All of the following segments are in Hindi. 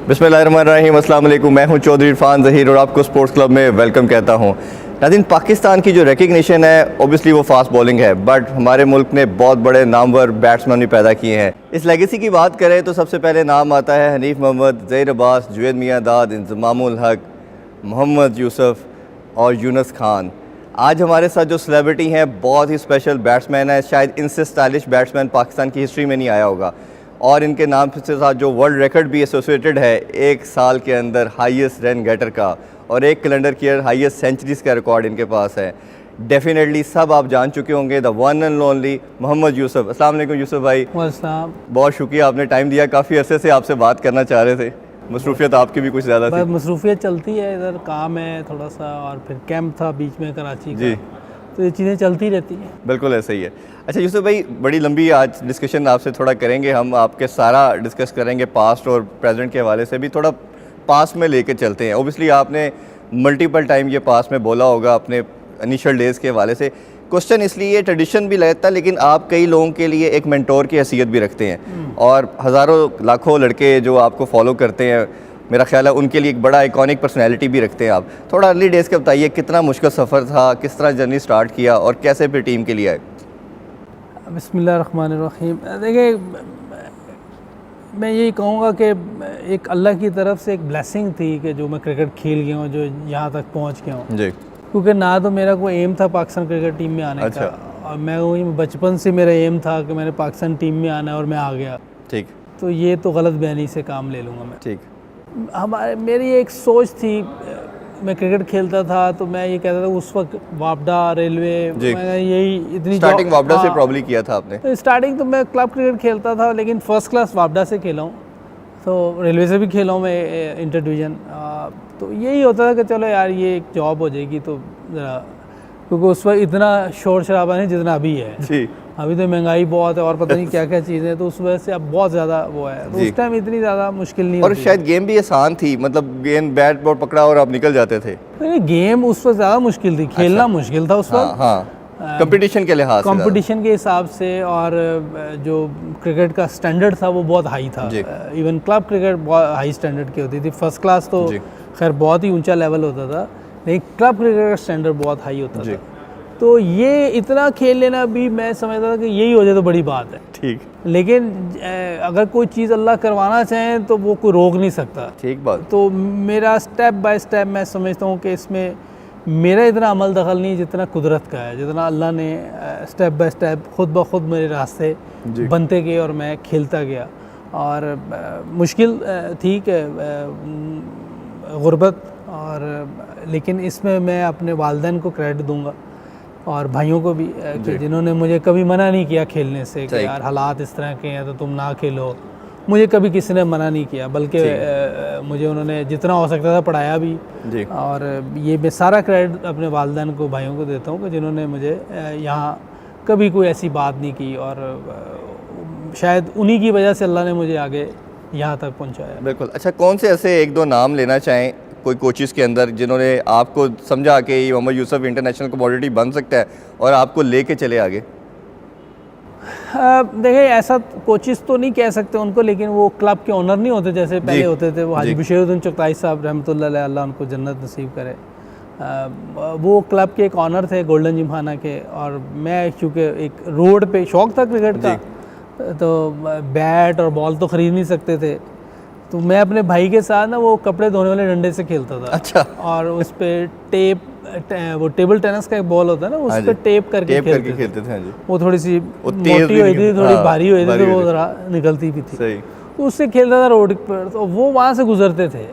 बिस्मिल्लाहिर्रहमानिर्रहीम, अस्सलाम वालेकुम। मैं हूं चौधरी इरफान ज़हीर और आपको स्पोर्ट्स क्लब में वेलकम कहता हूं। नाज़रीन, पाकिस्तान की जो रिकग्निशन है ओबियसली वो फास्ट बॉलिंग है, बट हमारे मुल्क ने बहुत बड़े नामवर बैट्समैन भी पैदा किए हैं। इस लेगेसी की बात करें तो सबसे पहले नाम आता है हनीफ मोहम्मद, ज़हीर अब्बास, जुवैद मियां दाद, इंज़मामुल हक, मोहम्मद यूसुफ और यूनुस खान। आज हमारे साथ जो सेलिब्रिटी हैं बहुत ही स्पेशल बैट्समैन है, शायद इनसे स्टाइलिश बैट्समैन पाकिस्तान की हिस्ट्री में नहीं आया होगा। और इनके नाम के साथ जो वर्ल्ड रिकॉर्ड भी एसोसिएटेड है, एक साल के अंदर हाईएस्ट रन गेटर का और एक कैलेंडर ईयर हाईएस्ट सेंचुरीज का रिकॉर्ड इनके पास है। डेफिनेटली सब आप जान चुके होंगे, the one and only Mohammad Yousuf. अस्सलाम वालेकुम यूसुफ भाई। बहुत शुक्रिया, आपने टाइम दिया। काफ़ी अरसे से आपसे बात करना चाह रहे थे, मसरूफियत आपकी भी कुछ ज़्यादा थी। मसरूफियत चलती है, इधर काम है थोड़ा सा और फिर कैंप था बीच में कराची का, तो ये चीज़ें चलती रहती हैं। बिल्कुल ऐसा ही है। अच्छा यूसुफ भाई, बड़ी लंबी आज डिस्कशन आपसे थोड़ा करेंगे हम, आपके सारा डिस्कस करेंगे पास्ट और प्रेजेंट के हवाले से भी, थोड़ा पास्ट में लेके चलते हैं। ओबियसली आपने मल्टीपल टाइम ये पास्ट में बोला होगा अपने इनिशियल डेज़ के हवाले से। क्वेश्चन इसलिए ट्रेडिशन भी लगता है, लेकिन आप कई लोगों के लिए एक मेंटोर की हैसियत भी रखते हैं और हज़ारों लाखों लड़के जो आपको फॉलो करते हैं, मेरा ख्याल है उनके लिए एक बड़ा आइकॉनिक पर्सनैलिटी भी रखते हैं आप। थोड़ा अर्ली डेज़ का बताइए, कितना मुश्किल सफ़र था, किस तरह जर्नी स्टार्ट किया और कैसे फिर टीम के लिए आए? बिस्मिल्लाहिर्रहमानिर्रहीम। देखिए, मैं यही कहूँगा कि एक अल्लाह की तरफ से एक ब्लेसिंग थी कि जो मैं क्रिकेट खेल गया हूँ, जो यहाँ तक पहुँच गया हूँ जी। क्योंकि ना तो मेरा कोई एम था पाकिस्तान क्रिकेट टीम में आने का, और मैं वही बचपन से मेरा एम था कि मैंने पाकिस्तान टीम में आना है और मैं आ गया। ठीक, तो ये तो गलत बयानी से काम ले लूँगा मैं। ठीक, मेरी एक सोच थी, मैं क्रिकेट खेलता था तो मैं ये कहता था उस वक्त वापडा रेलवे, मैंने यही इतनी स्टार्टिंग वापडा से प्रॉब्ली किया था आपने? स्टार्टिंग तो मैं क्लब क्रिकेट खेलता था, लेकिन फर्स्ट क्लास वापडा से खेला हूँ, तो रेलवे से भी खेला हूँ मैं इंटर डिवीज़न। तो यही होता था कि चलो यार ये एक जॉब हो जाएगी तो ज़रा, क्योंकि उस वक्त इतना शोर शराबा नहीं जितना अभी है जी। अभी तो महंगाई बहुत है और पता नहीं क्या क्या चीज़ें हैं, तो उस वजह से अब बहुत ज़्यादा वो है, तो उस टाइम इतनी ज़्यादा मुश्किल नहीं और होती। शायद गेम भी आसान थी, मतलब गेंद बैट बॉल पकड़ा और आप निकल जाते थे। नहीं, गेम उस वक्त ज़्यादा मुश्किल थी, खेलना मुश्किल था उस वक्त। हाँ, कंपटीशन के लिहाज से, कंपटीशन के हिसाब से, और जो क्रिकेट का स्टैंडर्ड था वो बहुत हाई था। इवन क्लब क्रिकेट बहुत हाई स्टैंडर्ड की होती थी। फर्स्ट क्लास तो खैर बहुत ही ऊंचा लेवल होता था, लेकिन क्लब क्रिकेट का स्टैंडर्ड बहुत हाई होता था। तो ये इतना खेल लेना भी मैं समझता था कि यही हो जाए तो बड़ी बात है। ठीक, लेकिन अगर कोई चीज़ अल्लाह करवाना चाहे तो वो कोई रोक नहीं सकता। ठीक बात। तो मेरा स्टेप बाय स्टेप मैं समझता हूँ कि इसमें मेरा इतना अमल दखल नहीं जितना कुदरत का है, जितना अल्लाह ने स्टेप बाय स्टेप खुद ब खुद मेरे रास्ते बनते गए और मैं खेलता गया। और मुश्किल थी कि गुर्बत, और लेकिन इसमें मैं अपने वालिदैन को क्रेडिट दूंगा और भाइयों को भी कि जिन्होंने मुझे कभी मना नहीं किया खेलने से कि यार हालात इस तरह के हैं तो तुम ना खेलो। मुझे कभी किसी ने मना नहीं किया, बल्कि मुझे उन्होंने जितना हो सकता था पढ़ाया भी। और ये मैं सारा क्रेडिट अपने वालिदैन को, भाइयों को देता हूँ कि जिन्होंने मुझे यहाँ कभी कोई ऐसी बात नहीं की, और शायद उन्हीं की वजह से अल्लाह ने मुझे आगे यहाँ तक पहुँचाया। बिल्कुल। अच्छा, कौन से ऐसे एक दो नाम लेना चाहें कोई कोचिज़ के अंदर जिन्होंने आपको समझा कि ये मोहम्मद यूसुफ इंटरनेशनल कमोडिटी बन सकता है और आपको लेके चले आगे? देखिए, ऐसा कोचिज़ तो नहीं कह सकते उनको, लेकिन वो क्लब के ओनर नहीं होते जैसे पहले होते थे। वो हाजी बशीरुद्दीन चुगताई साहब रहमतुल्लाह अलैह, अल्लाह उनको जन्नत नसीब करे, वो क्लब के एक ऑनर थे गोल्डन जिमखाना के। और मैं चूँकि एक रोड पे शौक़ था क्रिकेट का, तो बैट और बॉल तो ख़रीद नहीं सकते थे, तो मैं अपने भाई के साथ ना वो कपड़े धोने वाले डंडे से खेलता था। अच्छा। और उस पर टेप, वो टेबल टेनिस का एक बॉल होता है ना, उस पर टेप करके खेलते थे। वो थोड़ी सी मोटी हुई थी, थोड़ी भारी हुई थी, तो वो ज़रा निकलती भी थी। तो उससे खेलता था रोड पर, तो वो वहाँ से गुजरते थे,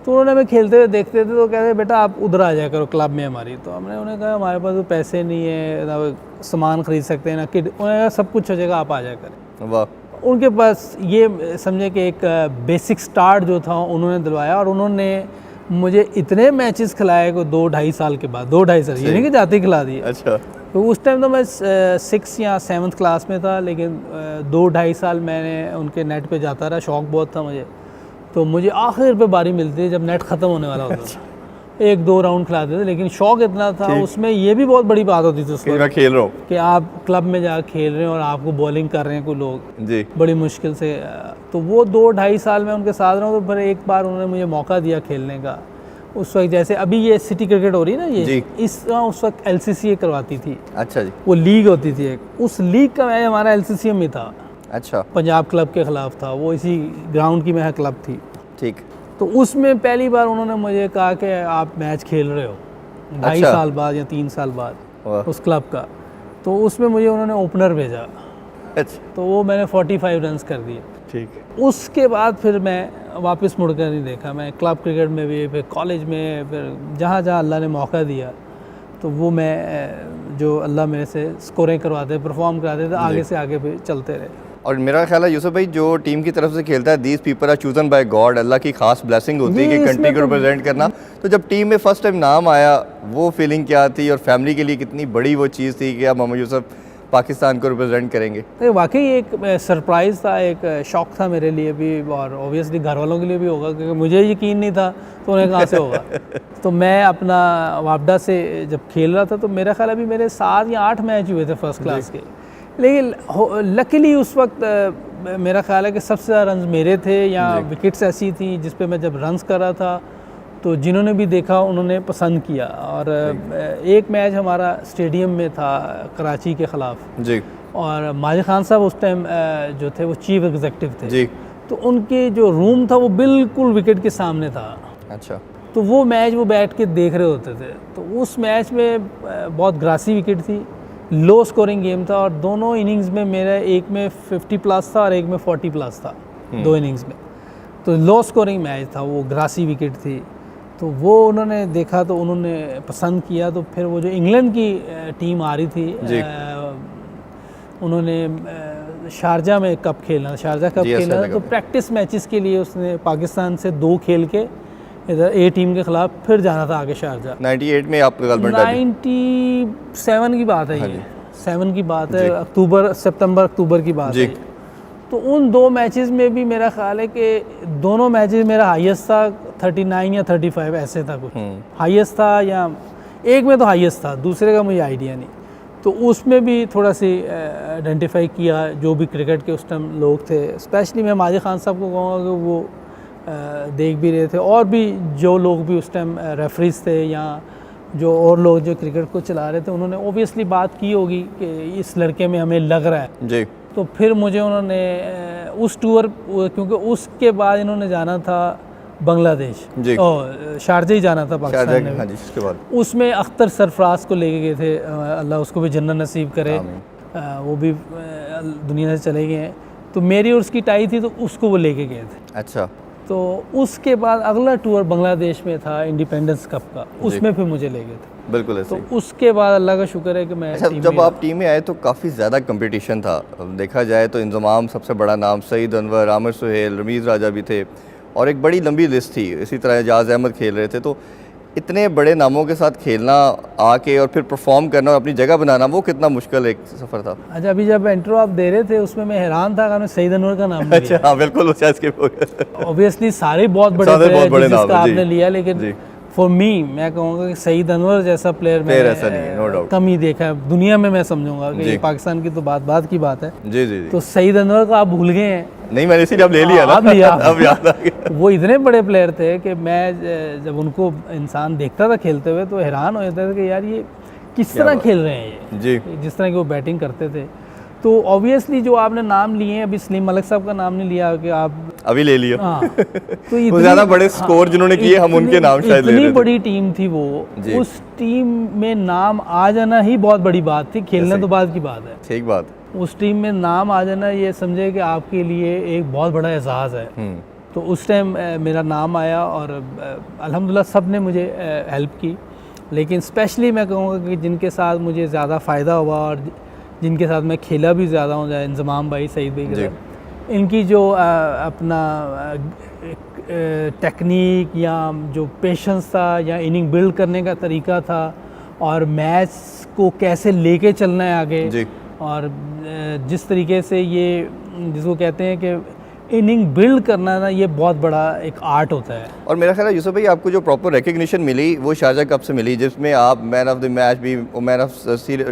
तो उन्होंने मैं खेलते हुए देखते थे, तो कहते बेटा आप उधर आ जाया करो क्लब में हमारी। तो हमने उन्हें कहा हमारे पास तो पैसे नहीं है, ना सामान ख़रीद सकते हैं, ना किट। उन्होंने कहा सब कुछ हो जाएगा, आप आ जाया करें। वाह। उनके पास ये समझे कि एक बेसिक स्टार्ट जो था उन्होंने दिलवाया, और उन्होंने मुझे इतने मैचेस खिलाए को 2-2.5 साल के बाद, 2-2.5 साल, ये नहीं कि जाते ही खिला दिए। अच्छा। तो उस टाइम तो मैं 6 या 7th क्लास में था, लेकिन 2-2.5 साल मैंने उनके नेट पे जाता रहा, शौक़ बहुत था मुझे। तो मुझे आखिर पे बारी मिलती थी जब नेट ख़त्म होने वाला होता था। 1-2 राउंड खिलाते थे, लेकिन शौक़ इतना था उसमें, ये भी बहुत बड़ी बात होती थी उसमें मैं खेल रहा हूँ कि आप क्लब में जा खेल रहे हैं और आपको बॉलिंग कर रहे हैं कोई लोग जी, बड़ी मुश्किल से। तो वो 2-2.5 साल में उनके साथ रहा हूँ, तो फिर एक बार उन्होंने मुझे मौका दिया खेलने का। उस वक्त जैसे अभी ये सिटी क्रिकेट हो रही है ना, ये जी। उस वक्त LCCA करवाती थी, अच्छा जी। वो लीग होती थी एक, उस लीग का मैच हमारा LCCA में था, अच्छा पंजाब क्लब के ख़िलाफ़ था, वो इसी ग्राउंड की मैं क्लब थी। ठीक। तो उसमें पहली बार उन्होंने मुझे कहा कि आप मैच खेल रहे हो, 2.5 अच्छा। साल बाद या 3 साल बाद वाह। उस क्लब का। तो उसमें मुझे उन्होंने ओपनर भेजा, अच्छा तो वो मैंने 45 रन्स कर दिए। ठीक। उसके बाद फिर मैं वापस मुड़कर नहीं देखा। मैं क्लब क्रिकेट में भी, फिर कॉलेज में, फिर जहाँ जहाँ अल्लाह ने मौका दिया, तो वो मैं जो अल्लाह मेरे से स्कोरिंग करवाते, परफॉर्म कराते थे, आगे से आगे भी चलते रहे। और मेरा ख्याल है यूसुफ भाई, जो टीम की तरफ से खेलता है, these people are chosen by God, Allah की खास ब्लेसिंग होती है जी, कि कंट्री इसमें को तो- रिप्रेजेंट करना। तो जब टीम में फर्स्ट टाइम नाम आया, वो फीलिंग क्या थी, और फैमिली के लिए कितनी बड़ी वो चीज़ थी कि अब मोहम्मद यूसुफ पाकिस्तान को रिप्रेजेंट करेंगे? तो वाकई एक सरप्राइज़ था, एक शौक था मेरे लिए भी, और ऑब्वियसली घर वालों के लिए भी होगा, क्योंकि मुझे यकीन नहीं था तो उन्हें कहाँ से होगा। तो मैं अपना वापडा से जब खेल रहा था, तो मेरा ख्याल अभी मेरे 7 या 8 मैच हुए थे फर्स्ट क्लास के, लेकिन लकीली उस वक्त मेरा ख्याल है कि सबसे ज़्यादा रन्स मेरे थे, या विकेट्स ऐसी थी जिस पे मैं जब रन्स कर रहा था तो जिन्होंने भी देखा उन्होंने पसंद किया। और एक मैच हमारा स्टेडियम में था कराची के ख़िलाफ़ जी। और माजिद खान साहब उस टाइम जो थे वो चीफ एग्जीक्यूटिव थे जी। तो उनके जो रूम था वो बिल्कुल विकेट के सामने था। अच्छा। तो वो मैच वो बैठ के देख रहे होते थे। तो उस मैच में बहुत ग्रासी विकेट थी, लो स्कोरिंग गेम था, और दोनों इनिंग्स में मेरा एक में 50 प्लस था और एक में 40 प्लस था, 2 इनिंग्स में। तो लो स्कोरिंग मैच था, वो ग्रासी विकेट थी। तो वो उन्होंने देखा तो उन्होंने पसंद किया। तो फिर वो जो इंग्लैंड की टीम आ रही थी, उन्होंने शारजा में कप खेलना, शारजा कप खेलना, तो प्रैक्टिस मैचेस के लिए उसने पाकिस्तान से 2 खेल के इधर ए टीम के खिलाफ फिर जाना था आगे शारजा। 98 में आप 97 की बात है, ये 7 की बात है, सितंबर-अक्टूबर की बात है। तो उन 2 मैचेस में भी मेरा ख्याल है कि दोनों मैचेस मेरा हाईएस्ट था 39 या 35 ऐसे था, कुछ हाईएस्ट था, या एक में तो हाईएस्ट था, दूसरे का मुझे आइडिया नहीं। तो उसमें भी थोड़ा सी आइडेंटिफाई किया जो भी क्रिकेट के उस टाइम लोग थे, स्पेशली मैं माजिद खान साहब को कहूँगा कि वो देख भी रहे थे, और भी जो लोग भी उस टाइम रेफरीज थे या जो और लोग जो क्रिकेट को चला रहे थे, उन्होंने ओबियसली बात की होगी कि इस लड़के में हमें लग रहा है जी। तो फिर मुझे उन्होंने उस टूर, क्योंकि उसके बाद इन्होंने जाना था बांग्लादेश और शारजा ही जाना था पाकिस्तान में। हाँ जी, उसके बाद उसमें अख्तर सरफराज को लेके गए थे, अल्लाह उसको भी जन्नत नसीब करे, वो भी दुनिया से चले गए हैं। तो मेरी और उसकी टाई थी, तो उसको वो लेके गए थे। अच्छा। तो उसके बाद अगला टूर बांग्लादेश में था इंडिपेंडेंस कप का, उसमें फिर मुझे ले गए थे। बिल्कुल ऐसे। तो उसके बाद अल्लाह का शुक्र है कि मैं अच्छा, जब आप टीम में आए तो काफ़ी ज़्यादा कंपटीशन था। देखा जाए तो इंजमाम सबसे बड़ा नाम, सईद अनवर, आमिर सुहेल, रमीज़ राजा भी थे, और एक बड़ी लंबी लिस्ट थी। इसी तरह एजाज़ अहमद खेल रहे थे। तो इतने बड़े नामों के साथ खेलना आके और फिर परफॉर्म करना और अपनी जगह बनाना, वो कितना मुश्किल एक सफ़र था? अच्छा, अभी जब इंट्रो आप दे रहे थे उसमें मैं हैरान था कि सईद अनवर का नाम अच्छा, हाँ बिल्कुल, ऑब्वियसली सारे बहुत बड़े प्लेयर जिसका आपने लिया, लेकिन फॉर मी मैं कहूँगा कि सईद अनवर जैसा प्लेयर मैंने कम ही देखा है दुनिया में। मैं समझूंगा कि ये पाकिस्तान की तो बात की बात है। जी जी। तो सईद अनवर को आप भूल गए हैं? नहीं, मैंने इसीलिए अब ले लिया ना। अब लिया। अब याद आ गया। वो इतने बड़े प्लेयर थे कि मैं जब उनको इंसान देखता था खेलते हुए तो हैरान हो जाता था कि यार ये किस तरह खेल रहे हैं ये जी, जिस तरह की वो बैटिंग करते थे। तो ऑब्वियसली जो आपने नाम लिए हैं, अभी सलीम मलिक साहब का नाम नहीं लिया कि आप अभी ले लिया। हाँ, तो वो ज़्यादा बड़े स्कोर जिन्होंने किए, हम उनके नाम शायद ले रहे थे। इतनी बड़ी टीम थी वो, उस टीम में नाम आ जाना ही बहुत बड़ी बात थी। खेलना तो बाद की बात है। ठीक बात। उस टीम में नाम आ जाना, ये समझे कि आपके लिए एक बहुत बड़ा एजाज़ है। तो उस टाइम मेरा नाम आया और अल्हम्दुलिल्लाह सब ने मुझे हेल्प की, लेकिन स्पेशली मैं कहूँगा कि जिनके साथ मुझे ज़्यादा फ़ायदा हुआ और जिनके साथ मैं खेला भी ज़्यादा हूँ, जैसे इंजमाम भाई, सईद भाई के साथ, इनकी जो अपना टेक्निक या जो पेशेंस था या इनिंग बिल्ड करने का तरीका था और मैच को कैसे लेके चलना है आगे जी। और जिस तरीके से ये जिसको कहते हैं कि इनिंग बिल्ड करना ना, ये बहुत बड़ा एक आर्ट होता है। और मेरा ख्याल है यूसुफ भाई, आपको जो प्रॉपर रिकग्निशन मिली वो शारजा कप से मिली, जिसमें आप मैन ऑफ द मैच भी, मैन ऑफ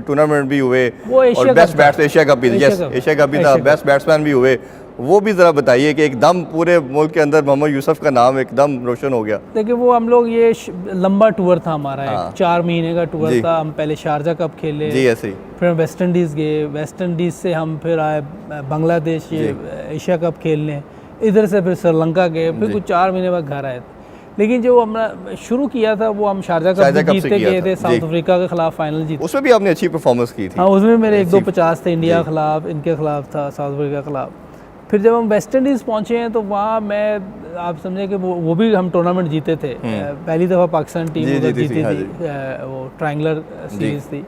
टूर्नामेंट भी हुए, और बेस्ट बैट्समैन, एशिया कप भी, यस एशिया कप भी था, बेस्ट बैट्समैन भी हुए, वो भी ज़रा बताइए कि एकदम पूरे मुल्क के अंदर मोहम्मद यूसुफ का नाम एकदम रोशन हो गया। देखिए वो हम लोग ये लंबा टूर था हमारा, हाँ। एक 4 महीने का टूर जी। था। हम पहले शारजा कप खेले, जी ऐसे ही। फिर हम वेस्ट इंडीज़ गए, वेस्ट इंडीज़ से हम फिर आए बांग्लादेश ये एशिया कप खेलने, इधर से फिर श्रीलंका गए, फिर कुछ 4 महीने बाद घर आए थे। लेकिन जो हमने शुरू किया था वो हम शारजा कप शारजा कप से जीतते किया गए था। थे, जी। साउथ अफ्रीका के खिलाफ फाइनल जीते। उसमें भी आपने अच्छी परफॉर्मेंस की थी। हाँ उसमें मेरे 1-2 50 थे, इंडिया के खिलाफ, इनके खिलाफ था, साउथ अफ्रीका के खिलाफ। फिर जब हम वेस्ट इंडीज़ पहुँचे हैं तो वहाँ मैं आप समझे कि वो भी हम टूर्नामेंट जीते थे। पहली दफ़ा पाकिस्तान टीम जी, उधर जीती जीती हाँ थी, वो ट्रायंगुलर सीरीज़ थी।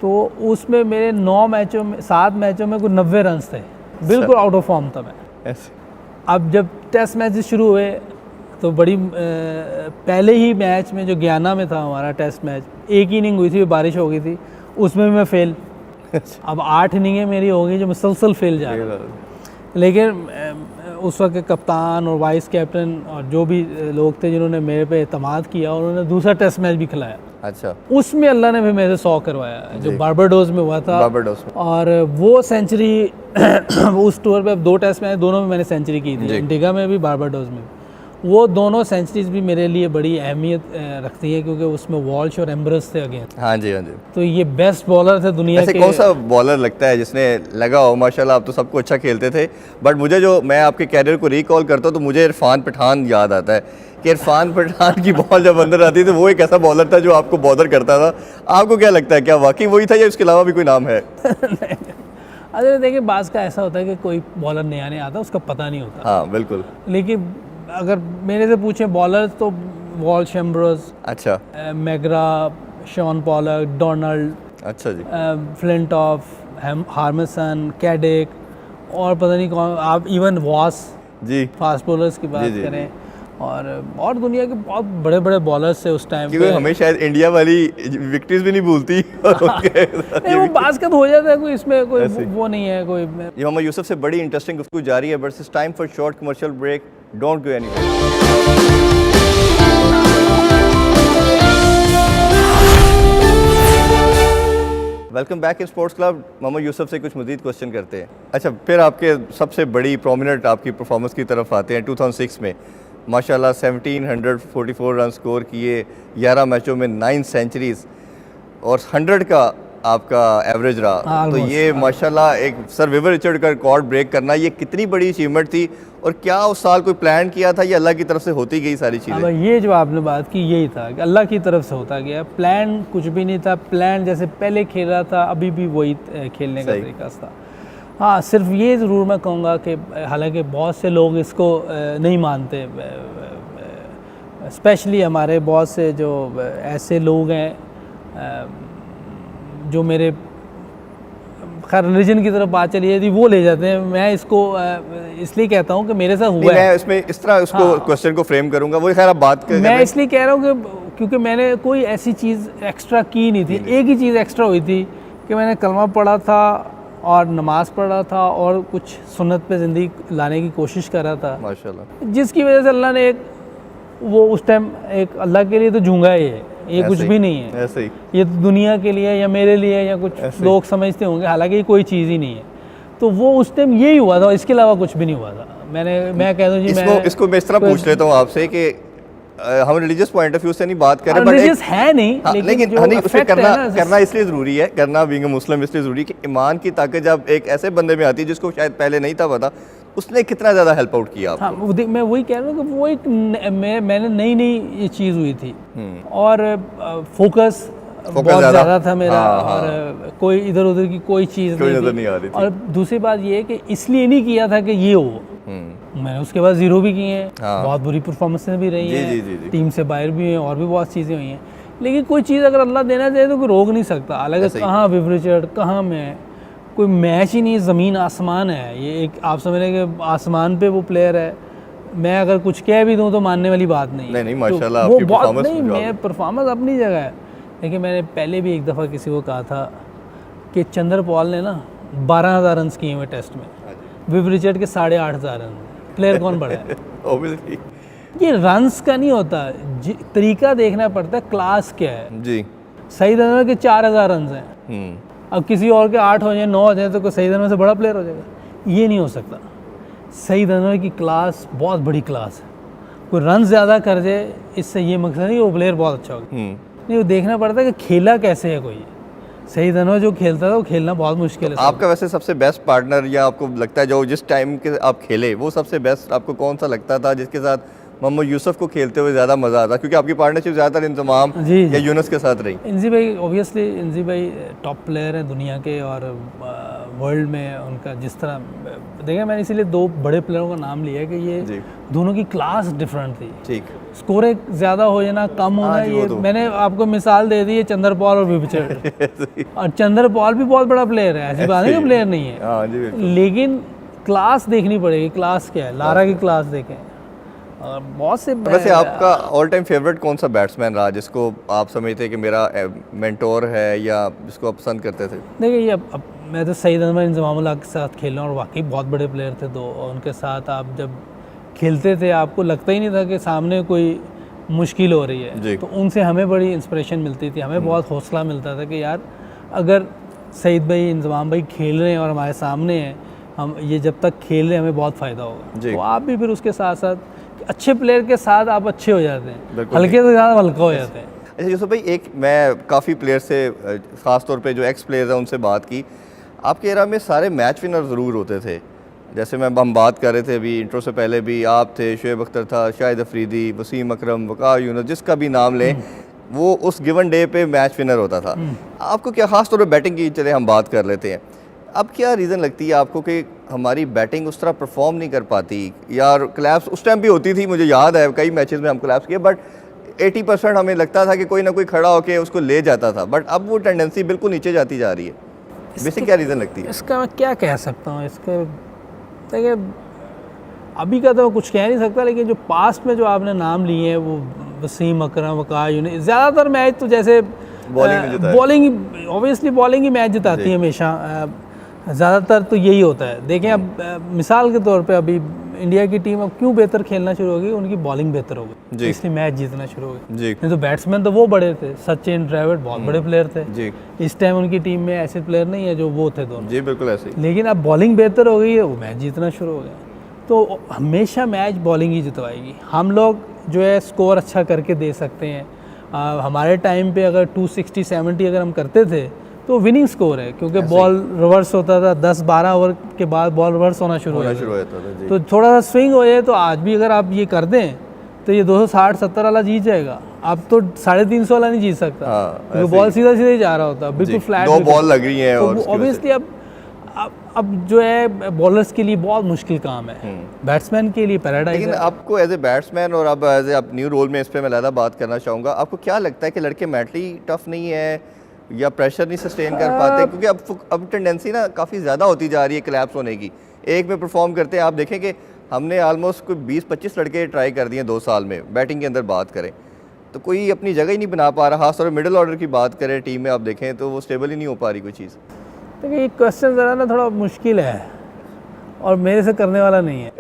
तो उसमें मेरे 9 मैचों में 7 मैचों में कुछ 90 रन थे, बिल्कुल आउट ऑफ फॉर्म था मैं। ऐसे। अब जब टेस्ट मैचेस शुरू हुए तो बड़ी पहले ही मैच में जो गयाना में था हमारा टेस्ट मैच, एक ही इनिंग हुई थी, बारिश हो गई थी, उसमें भी मैं फेल। अब 8 इनिंगें मेरी हो गई जो मुसलसल फेल जा रहा था। लेकिन उस वक्त के कप्तान और वाइस कैप्टन और जो भी लोग थे जिन्होंने मेरे पे एतमाद किया, उन्होंने दूसरा टेस्ट मैच भी खिलाया। अच्छा। उसमें अल्लाह ने भी मेरे से 100 करवाया, जो बारबाडोस में हुआ था। बारबाडोस में। और वो सेंचुरी उस टूर पे अब 2 टेस्ट मैच दोनों में मैंने सेंचुरी की थी, एंटीगा में भी, बारबाडोस में भी। वो दोनों सेंचुरीज भी मेरे लिए बड़ी अहमियत रखती है क्योंकि उसमें वॉल्श और एम्ब्रस थे अगेंस्ट। हाँ जी हाँ जी। तो ये बेस्ट बॉलर थे दुनिया ऐसे के। कौन सा बॉलर लगता है जिसने लगा हो माशाल्लाह, आप तो सबको अच्छा खेलते थे, बट मुझे जो मैं आपके कैरियर को रिकॉल करता हूँ तो मुझे इरफान पठान याद आता है कि इरफान पठान की बॉल जब अंदर आती थी तो वो एक ऐसा बॉलर था जो आपको बॉदर करता था। आपको क्या लगता है, क्या वाकई वही था या इसके अलावा भी कोई नाम है? अरे देखिए बाज़ का ऐसा होता है कि कोई बॉलर नया नहीं आता, उसका पता नहीं होता। हाँ बिल्कुल। लेकिन अगर मेरे से पूछें बॉलर तो वॉल्श, एम्ब्रोस, अच्छा मैगरा, शॉन पॉलक, डोनाल्ड, अच्छा जी। फ्लिंटॉफ, हार्मसन, कैडिक और पता नहीं कौन, आप इवन वॉस जी। फास्ट बॉलर्स की बात जी, जी, करें, और दुनिया के बहुत बड़े बड़े बॉलर्स थे उस टाइम क्योंकि पे। हमें शायद इंडिया वाली विक्ट्रीज भी नहीं भूलती और उनके साथ नहीं, वो बास्केट हो जाता है, कोई इसमें कोई ऐसे ही। वो नहीं है कोई। ये मोहम्मद यूसुफ से बड़ी इंटरेस्टिंग गुफ्तगू जारी है, but it's time for short commercial break, don't go anywhere. Welcome back in sports club. Mohammad Yousuf से कुछ मज़ीद क्वेश्चन करते हैं। अच्छा, फिर आपके सबसे बड़ी प्रोमिनेंट आपकी परफॉर्मेंस की तरफ आते हैं। 2006 में माशाल्लाह 1744 रन स्कोर किए, 11 मैचों में 9 सेंचुरीज और 100 का आपका एवरेज रहा। तो ये माशाल्लाह एक सर विवर रिचर्ड का रिकॉर्ड ब्रेक करना, ये कितनी बड़ी अचीवमेंट थी, और क्या उस साल कोई प्लान किया था या अल्लाह की तरफ से होती गई सारी चीज़ें? अब ये जो आपने बात की यही था कि अल्लाह की तरफ से होता गया, प्लान कुछ भी नहीं था। प्लान जैसे पहले खेल रहा था अभी भी वही खेलने का तरीका था। हाँ, सिर्फ ये ज़रूर मैं कहूँगा कि हालांकि बहुत से लोग इसको नहीं मानते, स्पेशली हमारे बहुत से जो ऐसे लोग हैं जो मेरे खैर रिलीजन की तरफ बात चली जाती वो ले जाते हैं। मैं इसको इसलिए कहता हूँ कि मेरे साथ हुआ है। मैं इसमें इस तरह उसको क्वेश्चन को फ्रेम करूँगा, वो खैर आप बात कर। मैं इसलिए कह रहा हूँ कि क्योंकि मैंने कोई ऐसी चीज़ एक्स्ट्रा की नहीं थी। एक ही चीज़ एक्स्ट्रा हुई थी कि मैंने कलमा पढ़ा था और नमाज़ पढ़ रहा था और कुछ सुन्नत पे ज़िंदगी लाने की कोशिश कर रहा था माशाल्लाह, जिसकी वजह से अल्लाह ने एक वो उस टाइम एक अल्लाह के लिए तो झूंगा ही है, ये कुछ भी नहीं है। ऐसे ही ये तो दुनिया के लिए या मेरे लिए या कुछ लोग समझते होंगे, हालांकि ये कोई चीज़ ही नहीं है। तो वो उस टाइम यही हुआ था, इसके अलावा कुछ भी नहीं हुआ था। मैं कह दूँ जी इसको मैं इस तरह पूछ लेता हूँ आपसे कि हम रिलीजियस पॉइंट ऑफ व्यू से नहीं बात कर रहे, रिलीजियस है नहीं, लेकिन हनी उसमें करना इसलिए ज़रूरी है, करना बीइंग अ मुस्लिम इसलिए ज़रूरी कि ईमान की ताकत जब एक ऐसे बंदे में आती है जिसको शायद पहले नहीं था पता, उसने कितना ज़्यादा हेल्प आउट किया आपको। हाँ, मैं वही कह रहा हूँ कि वो एक मैंने नई ये चीज़ हुई थी और फोकस बहुत ज़्यादा था मेरा। और कोई इधर उधर की कोई चीज़ नहीं आ रही थी। और दूसरी बात ये है कि इसलिए नहीं किया था कि ये हो, मैंने उसके बाद 0 भी किए हैं, बहुत बुरी परफॉर्मेंसें भी रही हैं, टीम से बाहर भी हैं और भी बहुत चीज़ें हुई हैं। लेकिन कोई चीज़ अगर अल्लाह देना चाहे तो कोई रोक नहीं सकता। हालांकि कहाँ विव रिचर्ड, कहाँ मैं, कोई मैच ही नहीं, ज़मीन आसमान है। ये एक आप समझ रहे कि आसमान पे वो प्लेयर है। मैं अगर कुछ कह भी दूँ तो मानने वाली बात नहीं है। नहीं माशाल्लाह वो आपकी बहुत परफॉर्मेंस नहीं, मैं परफॉर्मेंस अपनी जगह है। लेकिन मैंने पहले भी एक दफ़ा किसी को कहा था कि चंद्र पॉल ने ना 12,000 रन किए हुए टेस्ट में, विव रिचर्ड के 8,500 रन। प्लेयर कौन बड़ा है? ऑब्वियसली ये रन्स का नहीं होता, तरीका देखना पड़ता है, क्लास क्या है जी। सही रन के 4,000 रन हैं, अब किसी और के 8 हो जाए 9 हो जाए तो कोई सही रन से बड़ा प्लेयर हो जाएगा? ये नहीं हो सकता। सईद अनवर की क्लास बहुत बड़ी क्लास है। कोई रन ज़्यादा कर जाए इससे ये मकसद नहीं वो प्लेयर बहुत अच्छा होगा, नहीं वो देखना पड़ता है कि खेला कैसे है कोई। सईद अनवर जो खेलता था वो खेलना बहुत मुश्किल है। आपका वैसे सबसे बेस्ट पार्टनर या आपको लगता है जो जिस टाइम के आप खेले वो सबसे बेस्ट आपको कौन सा लगता था जिसके साथ मोहम्मद यूसुफ को खेलते हुए ज़्यादा मज़ा आता, क्योंकि आपकी पार्टनरशिप ज़्यादातर इंतमाम या यूनुस के साथ रही? इंजी भाई ऑब्वियसली, इंजी भाई टॉप प्लेयर हैं दुनिया के और वर्ल्ड में उनका जिस तरह देखिए, मैंने इसीलिए दो बड़े प्लेयरों का नाम लिया है कि ये दोनों की क्लास डिफरेंट थी। ठीक, स्कोर एक ज़्यादा हो जाना कम होना, ये मैंने आपको मिसाल दे दी है चंद्र पॉल और विभचर और चंद्र पॉल भी बहुत बड़ा प्लेयर है, ऐसी बात नहीं कि प्लेयर नहीं है, लेकिन क्लास देखनी पड़ेगी। क्लास क्या है, लारा की क्लास देखें। और बहुत से वैसे आपका ऑल टाइम फेवरेट कौन सा बैट्समैन रहा जिसको आप समझते कि मेरा मेंटोर है या जिसको आप पसंद करते थे? देखिए ये अब मैं तो सईद अनवर इंजमामुल्लाह के साथ खेल रहा हूँ और वाकई बहुत बड़े प्लेयर थे दो, और उनके साथ आप जब खेलते थे आपको लगता ही नहीं था कि सामने कोई मुश्किल हो रही है, तो उनसे हमें बड़ी इंस्पिरेशन मिलती थी, हमें बहुत हौसला मिलता था कि यार अगर सईद भाई इंजमाम भाई खेल रहे हैं और हमारे सामने हैं, हम ये जब तक खेल रहे हैं हमें बहुत फ़ायदा होगा। तो आप भी फिर उसके साथ साथ अच्छे प्लेयर के साथ आप अच्छे हो जाते हैं, हल्के से ज़्यादा हल्का हो जाते हैं। अच्छा यूसुफ भाई, एक मैं काफ़ी प्लेयर से ख़ास तौर पे जो एक्स प्लेयर्स हैं उनसे बात की, आपके एरा में सारे मैच विनर ज़रूर होते थे। जैसे हम बात कर रहे थे अभी इंट्रो से पहले भी, आप थे, शुएब अख्तर था, शाहिद अफरीदी, वसीम अकरम, वक़ार यूनुस, जिसका भी नाम लें वो उस गिवन डे पे मैच विनर होता था। आपको क्या ख़ास तौर पर बैटिंग की, चले हम बात कर लेते हैं, अब क्या रीज़न लगती है आपको कि हमारी बैटिंग उस तरह परफॉर्म नहीं कर पाती? यार क्लैप्स उस टाइम भी होती थी, मुझे याद है कई मैचेस में हम क्लैप्स किए, बट 80% हमें लगता था कि कोई ना कोई खड़ा होकर उसको ले जाता था, बट अब वो टेंडेंसी बिल्कुल नीचे जाती जा रही है। बेसिक क्या रीज़न लगती है इसका? मैं क्या कह सकता हूँ इसके, देखिए अभी का तो कुछ कह नहीं सकता, लेकिन जो पास्ट में जो आपने नाम लिए हैं वो वसीम अकरम, वक़ार यूनुस, ज़्यादातर मैच तो जैसे बॉलिंग ऑब्वियसली बॉलिंग ही मैच जिताती है हमेशा, ज़्यादातर तो यही होता है। देखें अब मिसाल के तौर पे अभी इंडिया की टीम अब क्यों बेहतर खेलना शुरू होगी, उनकी बॉलिंग बेहतर हो गई, इसलिए मैच जीतना शुरू हो गई। नहीं तो बैट्समैन तो वो बड़े थे, सचिन, ड्राविड बहुत बड़े प्लेयर थे, इस टाइम उनकी टीम में ऐसे प्लेयर नहीं है जो वो थे दोनों। जी बिल्कुल ऐसे ही। लेकिन अब बॉलिंग बेहतर हो गई है, वो मैच जीतना शुरू हो गया, तो हमेशा मैच बॉलिंग ही जितवाएगी। हम लोग जो है स्कोर अच्छा करके दे सकते हैं, हमारे टाइम पे अगर 260-70 अगर हम करते थे तो विनिंग स्कोर है, क्योंकि बॉल रिवर्स होता था, 10-12 ओवर के बाद बॉल रिवर्स होना शुरू हो जाता था, तो थोड़ा सा स्विंग हो जाए तो आज भी अगर आप ये कर दें तो ये 260-70 वाला जीत जाएगा। अब तो 350 वाला नहीं जीत सकता, क्योंकि बॉल सीधा सीधा ही जा रहा होता, बिल्कुल फ्लैट, दो बॉल लग रही हैं, तो ऑब्वियसली अब जो है बॉलर्स के लिए बहुत मुश्किल काम है, बैट्समैन के लिए पैराडाइज है। लेकिन आपको एज ए बैट्समैन और अब एज ए न्यू रोल में इस पर मैं ज़्यादा बात करना चाहूँगा, आपको क्या लगता है कि लड़के मेंटली टफ नहीं है या प्रेशर नहीं सस्टेन कर पाते? क्योंकि अब टेंडेंसी ना काफ़ी ज़्यादा होती जा रही है क्लैप्स होने की, एक में परफॉर्म करते हैं, आप देखें कि हमने ऑलमोस्ट कोई 20-25 लड़के ट्राई कर दिए 2 साल में, बैटिंग के अंदर बात करें तो कोई अपनी जगह ही नहीं बना पा रहा, खासतौर पर मिडिल ऑर्डर की बात करें टीम में आप देखें तो वो स्टेबल ही नहीं हो पा रही कोई चीज़। देखिए ये क्वेश्चन ज़रा ना थोड़ा मुश्किल है और मेरे से करने वाला नहीं है।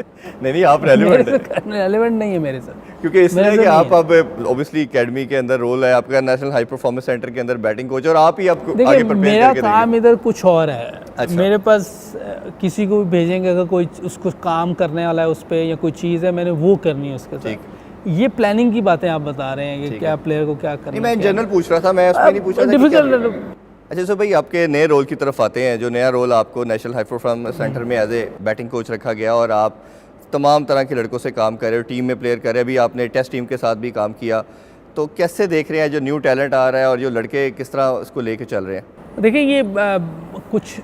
नहीं आप रेलेवेंट नहीं है मेरे साथ, क्योंकि इसलिए कि आप अब ऑब्वियसली एकेडमी के अंदर रोल है आपका, नेशनल हाई परफॉर्मेंस सेंटर के अंदर बैटिंग कोच, और आप ही आपको आगे प्रिपेयर मेरा काम इधर कुछ और है। अच्छा। मेरे पास किसी को भी भेजेंगे अगर कोई उसको काम करने वाला है उस पर या कोई चीज़ है, मैंने वो करनी है उसके साथ। ये प्लानिंग की बातें आप बता रहे हैं कि क्या प्लेयर को क्या करना है। मैं जनरल पूछ रहा था, मैं उसमें नहीं पूछ रहा था। अच्छा सो भाई, आपके नए रोल की तरफ आते हैं, जो नया रोल आपको नेशनल हाई परफॉर्मेंस सेंटर में एज ए बैटिंग कोच रखा गया और आप तमाम तरह के लड़कों से काम कर रहे हो, टीम में प्लेयर कर रहे हैं, अभी आपने टेस्ट टीम के साथ भी काम किया, तो कैसे देख रहे हैं जो न्यू टैलेंट आ रहा है और जो लड़के किस तरह उसको लेके चल रहे हैं? देखिए ये कुछ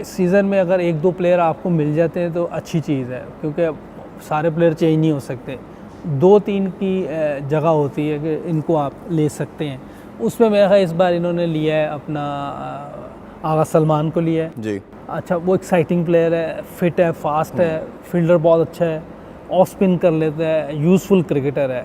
सीज़न में अगर 1-2 प्लेयर आपको मिल जाते हैं तो अच्छी चीज़ है, क्योंकि सारे प्लेयर चेंज नहीं हो सकते, 2-3 की जगह होती है कि इनको आप ले सकते हैं। उसमें मेरा ख्याल इस बार इन्होंने लिया है अपना आगा सलमान को लिया है जी। अच्छा, वो एक्साइटिंग प्लेयर है, फिट है, फास्ट है, फील्डर बहुत अच्छा है, ऑफ स्पिन कर लेता है, यूज़फुल क्रिकेटर है।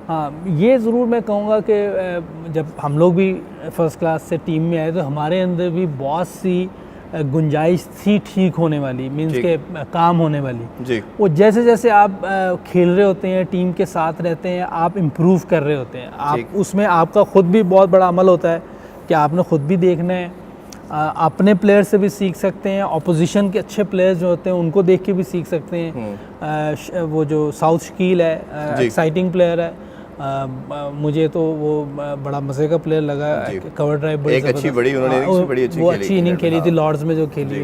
हाँ, ये ज़रूर मैं कहूँगा कि जब हम लोग भी फर्स्ट क्लास से टीम में आए तो हमारे अंदर भी बहुत सी गुंजाइश थी ठीक होने वाली, मीन्स के काम होने वाली जी। वो जैसे जैसे आप खेल रहे होते हैं, टीम के साथ रहते हैं, आप इम्प्रूव कर रहे होते हैं, आप उसमें आपका ख़ुद भी बहुत बड़ा अमल होता है कि आपने ख़ुद भी देखना है, अपने प्लेयर से भी सीख सकते हैं, ऑपोजिशन के अच्छे प्लेयर्स जो होते हैं उनको देख के भी सीख सकते हैं। वो जो साउथ शकील है, एक्साइटिंग प्लेयर है, मुझे तो वो बड़ा मज़े का प्लेयर लगा। कवर ड्राइव बड़ी अच्छी बड़ी उन्होंने बड़ी अच्छी वो अच्छी इनिंग खेली थी लॉर्ड्स में जो खेली।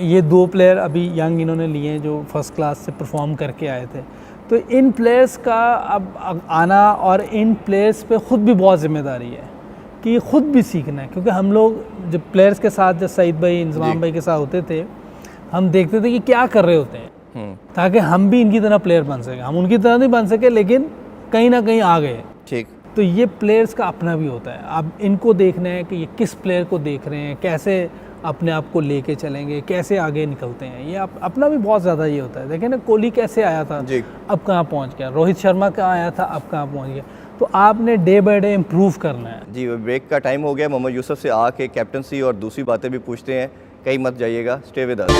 ये 2 प्लेयर अभी यंग इन्होंने लिए हैं जो फर्स्ट क्लास से परफॉर्म करके आए थे। तो इन प्लेयर्स का अब आना और इन प्लेयर्स पे ख़ुद भी बहुत ज़िम्मेदारी है कि ख़ुद भी सीखना है, क्योंकि हम लोग जब प्लेयर्स के साथ, जब सईद भाई, इंजमाम भाई के साथ होते थे, हम देखते थे कि क्या कर रहे होते हैं, ताकि हम भी इनकी तरह प्लेयर बन सकें। हम उनकी तरह नहीं बन सके, लेकिन कहीं ना कहीं आ गए। ठीक। तो ये प्लेयर्स का अपना भी होता है। अब इनको देखना है कि ये किस प्लेयर को देख रहे हैं, कैसे अपने आप को लेके चलेंगे, कैसे आगे निकलते हैं। ये अपना भी बहुत ज़्यादा ये होता है। देखें ना, कोहली कैसे आया था, अब कहाँ पहुँच गया। रोहित शर्मा कहाँ आया था, अब कहाँ पहुँच गया। तो आपने डे बाय डे इम्प्रूव करना है। जी, ब्रेक का टाइम हो गया। मोहम्मद यूसुफ से आके कैप्टनसी और दूसरी बातें भी पूछते हैं। कहीं मत जाइएगा, stay with us.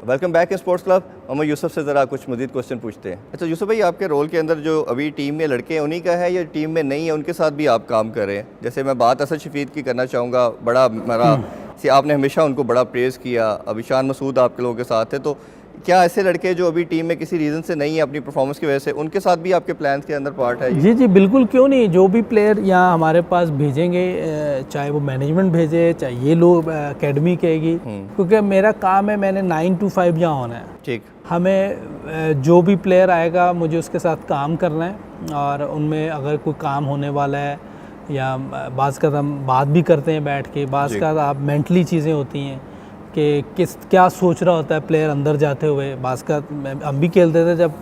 Welcome back in sports club. Mohammad Yousuf से ज़रा कुछ मज़ीद क्वेश्चन पूछते हैं। अच्छा यूसुफ भाई, आपके रोल के अंदर जो अभी टीम में लड़के हैं उन्हीं का है या टीम में नहीं है उनके साथ भी आप काम कर रहे हैं? जैसे मैं बात असद शफीद की करना चाहूँगा, बड़ा मेरा आपने हमेशा उनको बड़ा प्रेज़ किया। अब ईशान मसूद आपके लोगों के साथ है, तो क्या ऐसे लड़के जो अभी टीम में किसी रीज़न से नहीं है अपनी परफॉर्मेंस की वजह से, उनके साथ भी आपके प्लान्स के अंदर पार्ट है? जी जी बिल्कुल, क्यों नहीं। जो भी प्लेयर यहाँ हमारे पास भेजेंगे, चाहे वो मैनेजमेंट भेजे, चाहे ये लोग एकेडमी कहेगी, क्योंकि मेरा काम है, मैंने 9 to 5 यहाँ होना है। ठीक। हमें जो भी प्लेयर आएगा मुझे उसके साथ काम करना है, और उनमें अगर कोई काम होने वाला है या बाज़ का हम बात भी करते हैं बैठ के, बाज़ का आप मेंटली चीज़ें होती हैं कि क्या सोच रहा होता है प्लेयर अंदर जाते हुए। बाज़ का हम भी खेलते थे, जब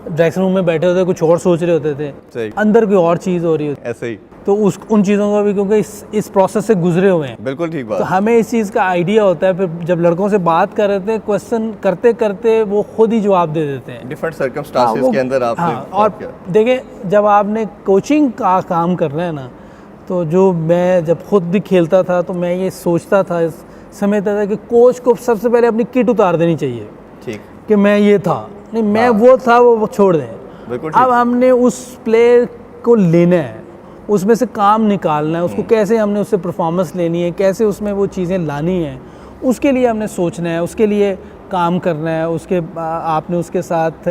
ड्रेसिंग रूम में बैठे होते कुछ और सोच रहे होते थे, अंदर कोई और चीज़ हो रही होती ऐसे ही। तो उन चीज़ों को भी, क्योंकि इस प्रोसेस से गुजरे हुए हैं। बिल्कुल ठीक बात। तो हमें इस चीज़ का आइडिया होता है। फिर जब लड़कों से बात कर रहे थे, क्वेश्चन करते करते वो खुद ही जवाब दे देते हैं डिफरेंट सर्कमस्टांसेस के अंदर आपने। और देखें, जब आपने कोचिंग का काम करना है ना, तो जो मैं जब खुद भी खेलता था तो मैं ये सोचता था, समझता था कि कोच को सबसे पहले अपनी किट उतार देनी चाहिए। ठीक। कि मैं ये था नहीं, मैं वो था, वो छोड़ दें। अब हमने उस प्लेयर को लेना है, उसमें से काम निकालना है, उसको कैसे हमने उससे परफॉर्मेंस लेनी है, कैसे उसमें वो चीज़ें लानी है, उसके लिए हमने सोचना है, उसके लिए काम करना है। आपने उसके साथ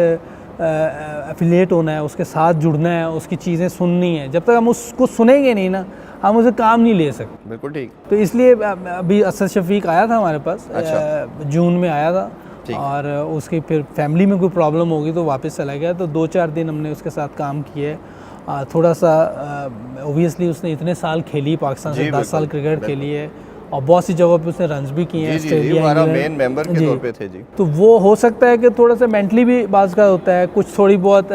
एफिलिएट होना है, उसके साथ जुड़ना है, उसकी चीज़ें सुननी है। जब तक हम उसको सुनेंगे नहीं ना, हम उसे काम नहीं ले सकते। बिल्कुल ठीक। तो इसलिए अभी असद शफीक आया था हमारे पास। अच्छा। जून में आया था, और उसकी फिर फैमिली में कोई प्रॉब्लम होगी तो वापस चला गया। तो 2-4 दिन हमने उसके साथ काम किए। थोड़ा सा ओबियसली उसने इतने साल खेली, पाकिस्तान से 10 साल क्रिकेट खेली है, और बहुत सी जगहों पे उसने रन्स भी किए हैं। हमारा मेन मेंबर के तौर पे थे जी। तो वो हो सकता है कि थोड़ा सा मेंटली भी बाज़ का होता है, कुछ थोड़ी बहुत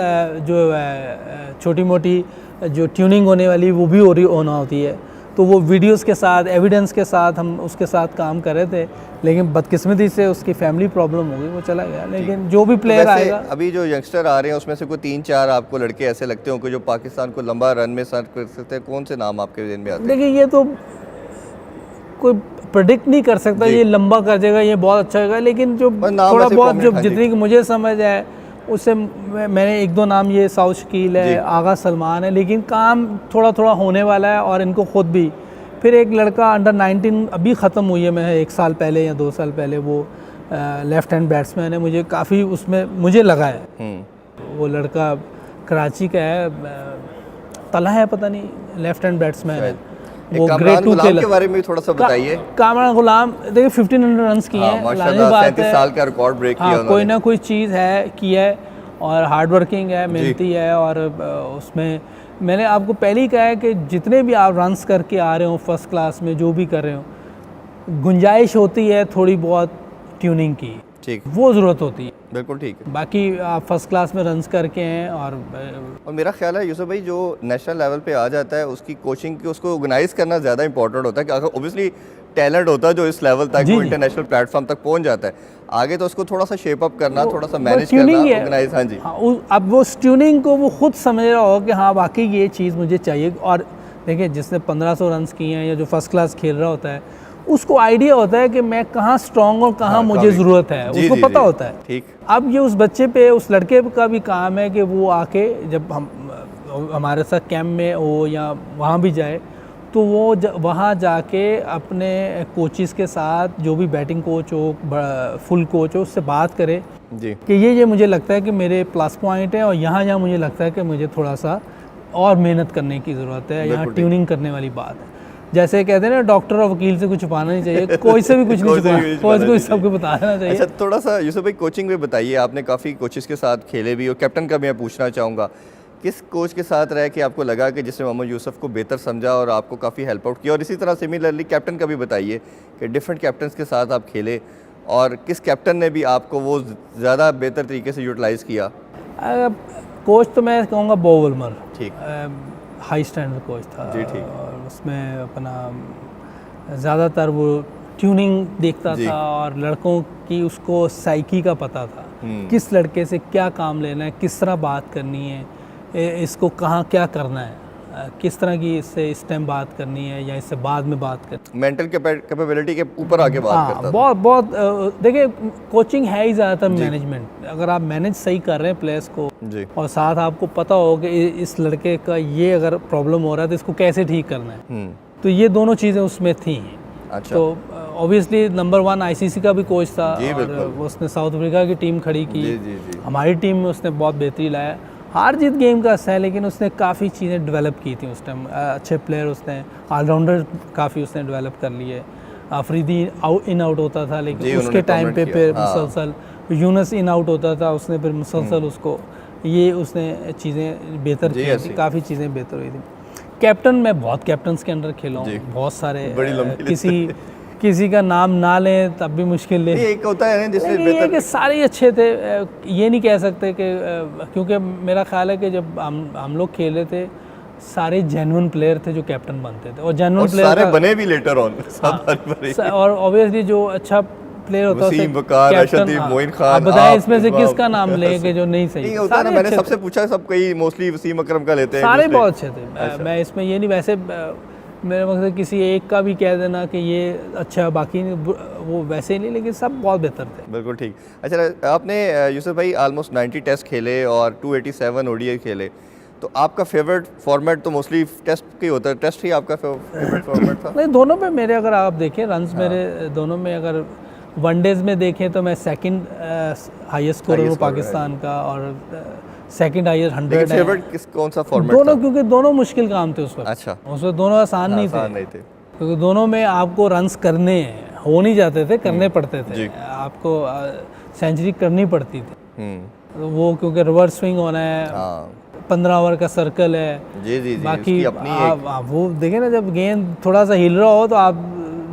जो छोटी मोटी जो ट्यूनिंग होने वाली वो भी होना होती है। तो वो वीडियोस के साथ, एविडेंस के साथ हम उसके साथ काम कर रहे थे, लेकिन बदकिस्मती से उसकी फैमिली प्रॉब्लम हो गई, वो चला गया। लेकिन जो भी प्लेयर आएगा, अभी जो यंगस्टर आ रहे हैं उसमें से कोई 3-4 आपको लड़के ऐसे लगते होंगे जो पाकिस्तान को लंबा रन में सर्व कर सकते हैं, कौन से नाम आपके ज़हन में आते हैं? देखिए, ये तो कोई प्रेडिक्ट नहीं कर सकता ये लंबा कर जाएगा, ये बहुत अच्छा होगा, लेकिन जो थोड़ा बहुत जो जितनी मुझे समझ है उससे मैंने 1-2 नाम, ये साउथ शकील है, आगा सलमान है, लेकिन काम थोड़ा थोड़ा होने वाला है, और इनको खुद भी। फिर एक लड़का अंडर 19 अभी ख़त्म हुई है, मैं 1 साल पहले या 2 साल पहले, वो लेफ़्ट हैंड बैट्समैन है, मुझे काफ़ी उसमें मुझे लगा है। वो लड़का कराची का है, तला है पता नहीं, लेफ़्ट हैंड बैट्समैन है। वो ग्रेड 2 के बारे में थोड़ा सा बताइए। कामरान गुलाम, देखिए 1500 रन किए हैं, माशाल्लाह 37 साल का रिकॉर्ड ब्रेक किया उन्होंने। कोई ना कोई चीज़ है की है, और हार्ड वर्किंग है, मेहनती है, और उसमें मैंने आपको पहले ही कहा है कि जितने भी आप रन्स करके आ रहे हो फर्स्ट क्लास में, जो भी कर रहे हो, गुंजाइश होती है थोड़ी बहुत ट्यूनिंग की। ठीक। वो ज़रूरत होती है। बिल्कुल ठीक है। बाकी आप फर्स्ट क्लास में रन्स करके हैं। और मेरा ख्याल है यूसुफ भाई, जो नेशनल लेवल पे आ जाता है उसकी कोचिंग की, उसको ऑर्गेनाइज करना ज़्यादा इंपॉर्टेंट होता है। कि अगर ओबियसली टैलेंट होता है जो इस लेवल तक, वो इंटरनेशनल प्लेटफॉर्म तक पहुंच जाता है, आगे तो उसको थोड़ा सा शेप अप करना, थोड़ा सा मैनेज करना, ऑर्गेनाइज। हाँ जी। अब वो ट्यूनिंग को वो खुद समझ रहा होगा कि हाँ वाकई ये चीज़ मुझे चाहिए। और देखिए, जिसने 1500 रन किए हैं या जो फर्स्ट क्लास खेल रहा होता है, उसको आइडिया होता है कि मैं कहाँ स्ट्रांग और कहाँ मुझे ज़रूरत है, जी, उसको जी, पता जी, होता है। ठीक। अब ये उस बच्चे पे, उस लड़के का भी काम है कि वो आके जब हम हमारे साथ कैंप में हो या वहाँ भी जाए, तो वो वहाँ जाके अपने कोचिज़ के साथ, जो भी बैटिंग कोच हो, फुल कोच हो, उससे बात करे जी कि ये मुझे लगता है कि मेरे प्लस पॉइंट है और यहाँ मुझे लगता है कि मुझे थोड़ा सा और मेहनत करने की ज़रूरत है, यहाँ ट्यूनिंग करने वाली बात है। जैसे कहते हैं ना, डॉक्टर और वकील से कुछ छुपाना नहीं चाहिए, कोई से भी कुछ नहीं छुपाना, कोई को सबको बता देना चाहिए। अच्छा, थोड़ा सा यूसुफ भाई कोचिंग में बताइए, आपने काफ़ी कोचेस के साथ खेले भी और कैप्टन का भी मैं पूछना चाहूँगा, किस कोच के साथ रह के आपको लगा कि जिसने मोहम्मद यूसुफ को बेहतर समझा और आपको काफ़ी हेल्प आउट किया? और इसी तरह सिमिलरली कैप्टन का भी बताइए कि डिफरेंट कैप्टन के साथ आप खेले और किस कैप्टन ने भी आपको वो ज़्यादा बेहतर तरीके से यूटिलाइज़ किया? कोच तो मैं कहूँगा बॉब विल्मर, ठीक, हाई स्टैंडर्ड कोच था जी, ठीक। और उसमें अपना ज़्यादातर वो ट्यूनिंग देखता था और लड़कों की उसको साइकी का पता था, किस लड़के से क्या काम लेना है, किस तरह बात करनी है, इसको कहाँ क्या करना है, किस तरह की इससे इस टाइम बात करनी है या इससे बाद में बात करनी। मेंटल कैपेबिलिटी के ऊपर आके बात करता था। बहुत देखिए, कोचिंग है ही ज़्यादातर मैनेजमेंट। अगर आप मैनेज सही कर रहे हैं प्लेयर्स को जी, और साथ आपको पता हो कि इस लड़के का ये अगर प्रॉब्लम हो रहा है तो इसको कैसे ठीक करना है, तो ये दोनों चीज़ें उसमें थी। अच्छा, तो ऑब्वियसली नंबर 1 आईसीसी का भी कोच था जी, और उसने साउथ अफ्रीका की टीम खड़ी की। जी, जी, जी। हमारी टीम में उसने बहुत बेहतरी लाया। हार जीत गेम का है, लेकिन उसने काफ़ी चीज़ें डेवलप की थी उस टाइम। अच्छे प्लेयर उसने, ऑलराउंडर काफ़ी उसने डेवलप कर लिए। अफरीदी इन आउट होता था, लेकिन उसके टाइम पे फिर मुसलसल यूनस इन आउट होता था, उसने फिर मुसलसल उसको ये उसने चीज़ें बेहतर की थी, काफ़ी चीज़ें बेहतर हुई थी। कैप्टन, मैं बहुत कैप्टन्स के अंडर खेला हूँ, बहुत सारे, किसी का नाम ना लें तब भी मुश्किल ले। एक होता है ना जिसने बेहतर, कि सारे ही अच्छे थे, ये नहीं कह सकते कि क्योंकि मेरा ख्याल है कि जब हम लोग खेले थे, सारे जेन्युइन प्लेयर थे जो कैप्टन बनते थे और जेन्युइन प्लेयर सारे बने भी लेटर ऑन। और ऑब्वियसली जो अच्छा प्लेयर होता है, वसीम वकार, अर्शदीप, मोइन खान, आप बताएं इसमें से किसका नाम लेंगे जो नहीं सही होता है ना? मैंने सबसे पूछा, सब कई मोस्टली वसीम अकरम का लेते हैं, सारे बहुत अच्छे थे। मैं इसमें ये नहीं, वैसे मेरा मकसद किसी एक का भी कह देना कि ये अच्छा, बाकी वो वैसे नहीं, लेकिन सब बहुत बेहतर थे। बिल्कुल ठीक। अच्छा, आपने यूसुफ भाई ऑलमोस्ट 90 टेस्ट खेले और 287 ओडीआई खेले, तो आपका फेवरेट फॉर्मेट तो मोस्टली टेस्ट ही होता है, टेस्ट ही आपका फेवरेट फॉर्मेट था? नहीं, दोनों में मेरे, अगर आप देखें रन्स मेरे दोनों में, अगर वनडेज में देखें तो मैं सेकंड हाईएस्ट स्कोरर हूँ पाकिस्तान का और सेकंड हाईएस्ट 100 है। फेवरेट कौन सा फॉर्मेट दोनों था? क्योंकि दोनों मुश्किल काम थे उस वक्त। अच्छा, उसमें दोनों आसान नहीं थे, क्योंकि दोनों में आपको रन्स करने हो नहीं जाते थे, करने पड़ते थे, आपको सेंचुरी करनी पड़ती थी। वो क्योंकि रिवर्स स्विंग होना है, 15 ओवर का सर्कल है, जी, जी, जी, बाकी आप वो देखें ना, जब गेंद थोड़ा सा हिल रहा हो तो आप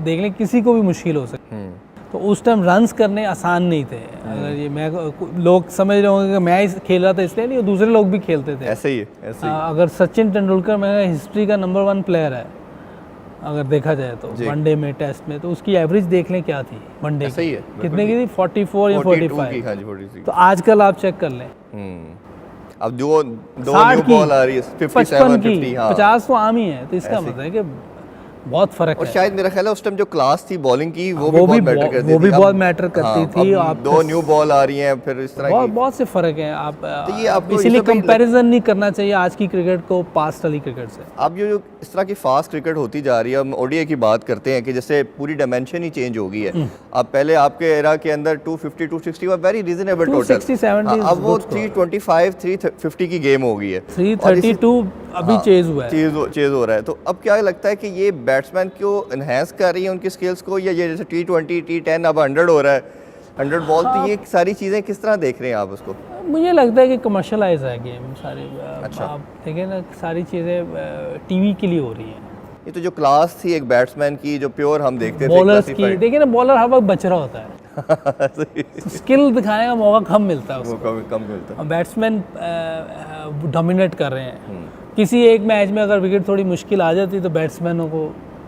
देख लें किसी को भी मुश्किल हो सकती है। तो उस टाइम रन्स करने आसान नहीं थे। अगर ये मैं, लोग समझ रहे होंगे कि मैं ही खेल रहा था इसलिए नहीं, दूसरे लोग भी खेलते थे। ऐसे ही अगर सचिन तेंदुलकर मैं हिस्ट्री का नंबर 1 प्लेयर है अगर देखा जाए तो, वनडे में, टेस्ट में, तो उसकी एवरेज देख लें क्या थी वनडे की, कितने की थी, 44 या 45। तो आजकल आप चेक कर लें, अब दो न्यू बॉल आ रही है, 57 50, 50 तो आम ही है। तो इसका मतलब है कि बहुत फर्क है। और शायद मेरा ख्याल है उस टाइम जो क्लास थी बॉलिंग की वो भी बहुत मैटर करती थी। अब 2 न्यू बॉल आ रही हैं, फिर इस तरह बहुत से फ़र्क हैं। आप तो ये आपको इसीलिए कंपैरिजन नहीं करना चाहिए आज की क्रिकेट को पास्ट वाली क्रिकेट से। अब जो इस तरह की फास्ट क्रिकेट होती जा रही है, हम ओडीआई की बात करते हैं कि जैसे पूरी डायमेंशन ही चेंज हो गई है। अब पहले आपके एरा के अंदर 250 260 वाज वेरी रीजनेबल टोटल, 260-70, अब वो 325 350 की गेम हो गई है, 332 अभी चेज हुआ है, चेज हो रहा है। तो अब क्या लगता है कि ये बैट्समैन को एनहेंस कर रही है उनकी स्किल्स को, या ये जैसे T20 T10 अब 100 हो रहा है, 100 बॉल, तो ये सारी चीज़ें किस तरह देख रहे हैं आप उसको? मुझे लगता है कि कमर्शलाइज है गेम सारे। अच्छा, आप देखें ना, सारी चीज़ें टीवी के लिए हो रही हैं। ये तो जो क्लास थी एक बैट्समैन की, जो प्योर हम देखते थे, बॉलर्स की देखिए ना, बॉलर हर वक्त बच रहा होता है स्किल दिखाने का मौका कम मिलता है उसको, कम मिलता है। बैट्समैन डोमिनेट कर रहे हैं। किसी एक मैच में अगर विकेट थोड़ी मुश्किल आ जाती तो बैट्समैनों को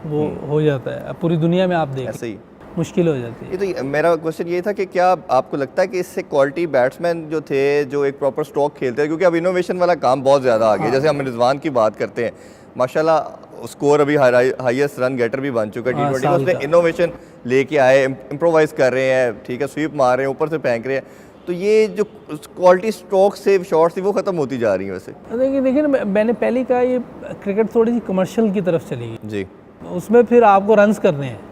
वो हो जाता है। अब पूरी दुनिया में आप देखें, मुश्किल हो जाती है। ये तो मेरा क्वेश्चन ये था कि क्या आपको लगता है कि इससे क्वालिटी बैट्समैन जो थे जो एक प्रॉपर स्ट्रोक खेलते हैं, क्योंकि अब इनोवेशन वाला काम बहुत ज़्यादा आ गया, जैसे हम रिजवान की बात करते हैं माशाल्लाह स्कोर अभी हाईएस्ट रन गेटर भी बन चुका है हाँ, T20 साल उसने का। इनोवेशन लेके आए, इम्प्रोवाइज़ कर रहे हैं, ठीक है, स्वीप मार रहे हैं, ऊपर से फेंक रहे हैं, तो ये जो क्वालिटी स्ट्रोक से शॉट्स थी वो ख़त्म होती जा रही है वैसे। देखिए ना, मैंने पहले कहा ये क्रिकेट थोड़ी सी कमर्शियल की तरफ चली गई, जी उसमें फिर आपको रन्स करने हैं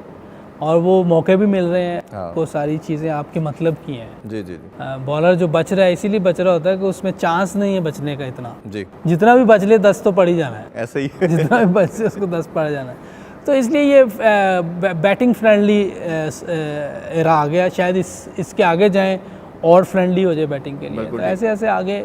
और वो मौके भी मिल रहे हैं हाँ। आपको, सारी चीज़ें आपके मतलब की हैं। जी जी जी बॉलर जो बच रहा है इसीलिए बच रहा होता है कि उसमें चांस नहीं है बचने का इतना, जी, जितना भी बच ले 10 तो पड़ ही जाना है, ऐसे ही जितना भी बच से उसको 10 पड़ जाना है। तो इसलिए ये बैटिंग फ्रेंडली एरा आ गया, शायद इसके आगे जाएं और फ्रेंडली हो जाए बैटिंग के लिए। बिल्कुल तो ऐसे ऐसे आगे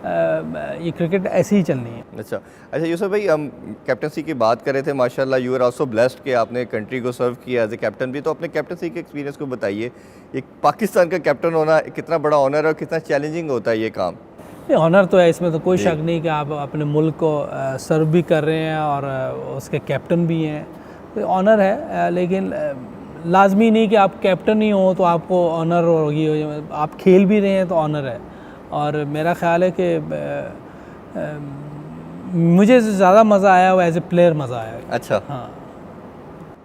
ये क्रिकेट ऐसे ही चलनी है। अच्छा यूसुफ भाई, हम कैप्टनसी की बात कर रहे थे, माशाल्लाह यू आर आल्सो ब्लेस्ड कि आपने कंट्री को सर्व किया एज ए कैप्टन भी, तो अपने कैप्टनसी के एक्सपीरियंस को बताइए, एक पाकिस्तान का कैप्टन होना कितना बड़ा ऑनर है और कितना चैलेंजिंग होता है ये काम? नहीं, ऑनर तो है, इसमें तो कोई शक नहीं कि आप अपने मुल्क को सर्व भी कर रहे हैं और उसके कैप्टन भी हैं, तो ऑनर है। लेकिन लाजमी नहीं कि आप कैप्टन ही हो तो आपको ऑनर होगी, आप खेल भी रहे हैं तो ऑनर है। और मेरा ख्याल है कि मुझे ज़्यादा मज़ा आया वो एज ए प्लेयर मज़ा आया। अच्छा, हाँ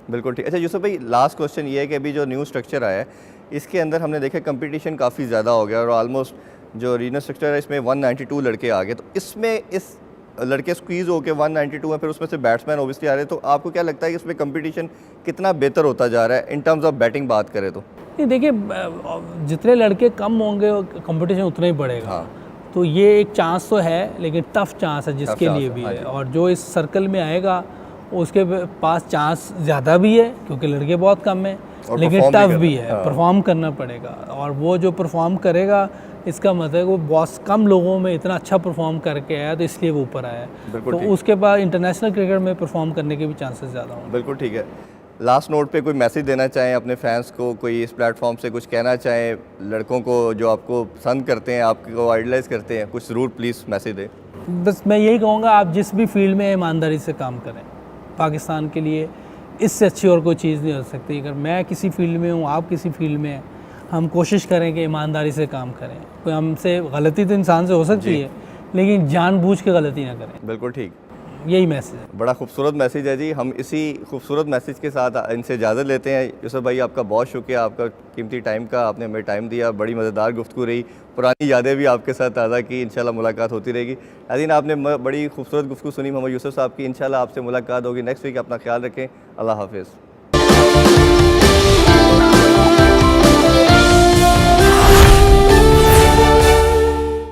बिल्कुल ठीक। अच्छा यूसुफ भाई, लास्ट क्वेश्चन ये है कि अभी जो न्यू स्ट्रक्चर आया है इसके अंदर हमने देखा कंपटीशन काफ़ी ज़्यादा हो गया और ऑलमोस्ट जो रीजनल स्ट्रक्चर है इसमें 192 लड़के आ गए, तो इसमें इस लड़के स्क्वीज़ होकर 192 हैं, फिर उसमें से बैट्समैन ओबियसली आ रहे हैं, तो आपको क्या लगता है कि इसमें कंपटीशन कितना बेहतर होता जा रहा है इन टर्म्स ऑफ बैटिंग बात करें तो? नहीं, देखिए जितने लड़के कम होंगे कंपटीशन उतना ही बढ़ेगा। हाँ। तो ये एक चांस तो है, लेकिन टफ चांस है जिसके चांस लिए है, भी हाँ है। जी। और जो इस सर्कल में आएगा उसके पास चांस ज़्यादा भी है क्योंकि लड़के बहुत कम हैं, और लेकिन perform भी टफ करना भी है, है, हाँ। परफॉर्म करना पड़ेगा। और वो जो परफॉर्म करेगा इसका मतलब है वो बहुत कम लोगों में इतना अच्छा परफॉर्म करके आया तो इसलिए वो ऊपर आया है। बिल्कुल तो ठीक। उसके बाद इंटरनेशनल क्रिकेट में परफॉर्म करने के भी चांसेस ज़्यादा होंगे। बिल्कुल ठीक है। लास्ट नोट पे कोई मैसेज देना चाहें अपने फैंस को, कोई इस प्लेटफॉर्म से कुछ कहना चाहें लड़कों को जो आपको पसंद करते हैं, आपको आइडलाइज करते हैं, कुछ ज़रूर प्लीज़ मैसेज दें। बस मैं यही कहूँगा, आप जिस भी फील्ड में ईमानदारी से काम करें। पाकिस्तान के लिए इससे अच्छी और कोई चीज़ नहीं हो सकती। अगर मैं किसी फील्ड में हूँ, आप किसी फील्ड में हैं, हम कोशिश करें कि ईमानदारी से काम करें। कोई हमसे गलती तो इंसान से हो सकती है, लेकिन जानबूझ के गलती ना करें। बिल्कुल ठीक, यही मैसेज है। बड़ा खूबसूरत मैसेज है जी। हम इसी खूबसूरत मैसेज के साथ इनसे इजाज़त लेते हैं। यूसुफ भाई, आपका बहुत शुक्रिया, आपका कीमती टाइम का, आपने हमें टाइम दिया, बड़ी मज़ेदार गुफ्तगू रही, पुरानी यादें भी आपके साथ ताज़ा की। इंशाल्लाह मुलाकात होती रहेगी। नाज़रीन, आपने बड़ी खूबसूरत गुफ्तगू सुनी मोहम्मद यूसुफ साहब की। इंशाल्लाह आपसे मुलाकात होगी नेक्स्ट वीक। अपना ख्याल रखें। अल्लाह हाफिज़।